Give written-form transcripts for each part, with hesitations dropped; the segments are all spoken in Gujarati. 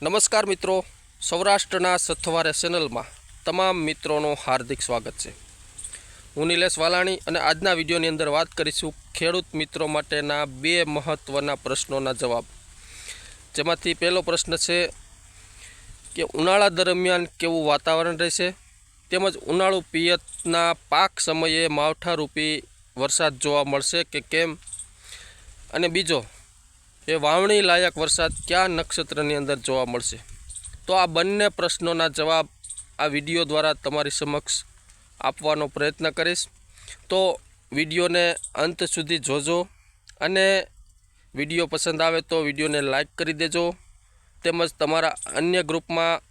નમસ્કાર મિત્રો, સૌરાષ્ટ્રના સથવારે ચેનલમાં તમામ મિત્રોનું હાર્દિક સ્વાગત છે। હું નિલેશ વાલાણી અને આજના વિડીયોની અંદર વાત કરીશું ખેડૂત મિત્રો માટેના બે મહત્ત્વના પ્રશ્નોના જવાબ। જેમાંથી પહેલો પ્રશ્ન છે કે ઉનાળા દરમિયાન કેવું વાતાવરણ રહેશે, તેમજ ઉનાળુ પિયતના પાક સમયે માવઠારૂપી વરસાદ જોવા મળશે કે કેમ, અને બીજો એ વાવણી લાયક વરસાદ કયા નક્ષત્રની અંદર જોવા મળશે। તો આ બંને પ્રશ્નોના જવાબ આ વિડીયો દ્વારા તમારી સમક્ષ આપવાનો પ્રયત્ન કરીશ। તો વિડીયોને અંત સુધી જોજો અને વિડીયો પસંદ આવે તો વિડીયોને લાઈક કરી દેજો, તેમજ તમારા અન્ય ગ્રુપમાં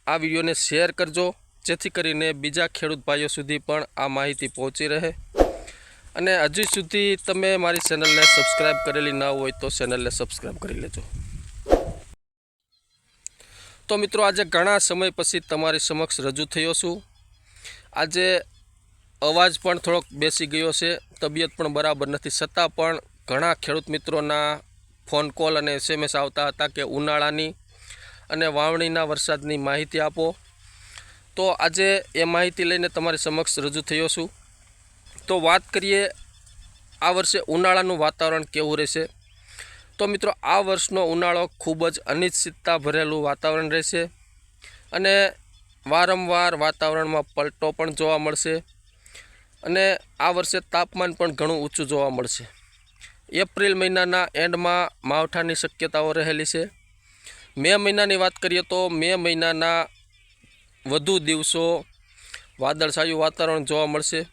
આ વિડીયોને શેર કરજો, જેથી કરીને બીજા ખેડૂત ભાઈઓ સુધી પણ આ માહિતી પહોંચી રહે। અને હજી સુધી તમે મારી ચેનલને સબસ્ક્રાઈબ કરેલી ન હોય તો ચેનલને સબસ્ક્રાઈબ કરી લેજો। તો મિત્રો, આજે ઘણા સમય પછી તમારી સમક્ષ રજૂ થયો છું। આજે અવાજ પણ થોડોક બેસી ગયો છે, તબિયત પણ બરાબર નથી, છતાં પણ ઘણા ખેડૂત મિત્રોના ફોન કોલ અને SMS આવતા હતા કે ઉનાળાની અને વાવણીના વરસાદની માહિતી આપો। તો આજે એ માહિતી લઈને તમારી સમક્ષ રજૂ થયો છું। તો વાત કરીએ આ વર્ષે ઉનાળાનું વાતાવરણ કેવું રહેશે। તો મિત્રો, આ વર્ષનો ઉનાળો ખૂબ જ અનિશ્ચિતતા ભરેલું વાતાવરણ રહેશે અને વારંવાર વાતાવરણમાં પલટો પણ જોવા મળશે અને આ વર્ષે તાપમાન પણ ઘણું ઊંચું જોવા મળશે। એપ્રિલ મહિનાના એન્ડમાં માવઠાની શક્યતાઓ રહેલી છે। મે મહિનાની વાત કરીએ તો મે મહિનાના વધુ દિવસો વાદળછાયું વાતાવરણ જોવા મળશે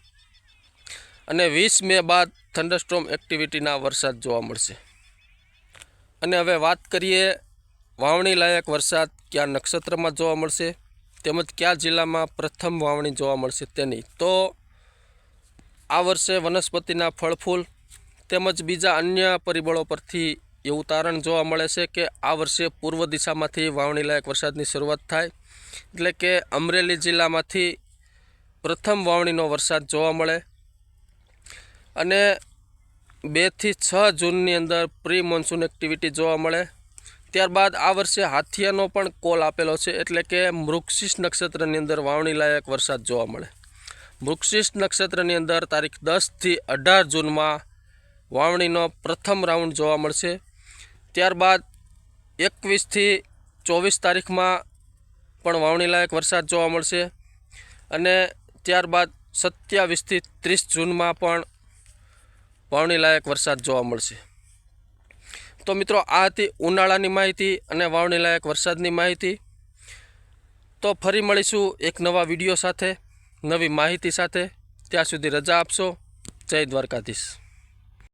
અને 20 મે બાદ થંડરસ્ટોર્મ એક્ટિવિટીના વરસાદ જોવા મળશે। અને હવે વાત કરીએ વાવણી લાયક વરસાદ કયા નક્ષત્રમાં જોવા મળશે, તેમજ કયા જિલ્લામાં પ્રથમ વાવણી જોવા મળશે તેની। તો આ વર્ષે વનસ્પતિના ફળફૂલ તેમજ બીજા અન્ય પરિબળો પરથી એવું તારણ જોવા મળે છે કે આ વર્ષે પૂર્વ દિશામાંથી વાવણી લાયક વરસાદની શરૂઆત થાય, એટલે કે અમરેલી જિલ્લામાંથી પ્રથમ વાવણીનો વરસાદ જોવા મળે અને 2 થી 6 જૂનની અંદર પ્રી મોન્સૂન એક્ટિવિટી જોવા મળે। ત્યારબાદ આ વર્ષે હાથીયાનો પણ કોલ આપેલો છે, એટલે કે મૃગશીર્ષ નક્ષત્રની અંદર વાવણી લાયક વરસાદ જોવા મળે। મૃગશીર્ષ નક્ષત્રની અંદર તારીખ 10 થી 18 જૂનમાં વાવણીનો પ્રથમ રાઉન્ડ જોવા મળશે। ત્યારબાદ 21 થી 24 તારીખમાં પણ વાવણી લાયક વરસાદ જોવા મળશે અને ત્યારબાદ 27 થી 30 જૂનમાં પણ વાવણી લાયક વરસાદ જોવા મળશે। તો મિત્રો, આ હતી ઉનાળાની માહિતી અને વાવણી લાયક વરસાદની માહિતી। તો ફરી મળીશું એક નવા વિડીયો સાથે, નવી માહિતી સાથે। ત્યાં સુધી રજા આપશો। જય દ્વારકાધીશ।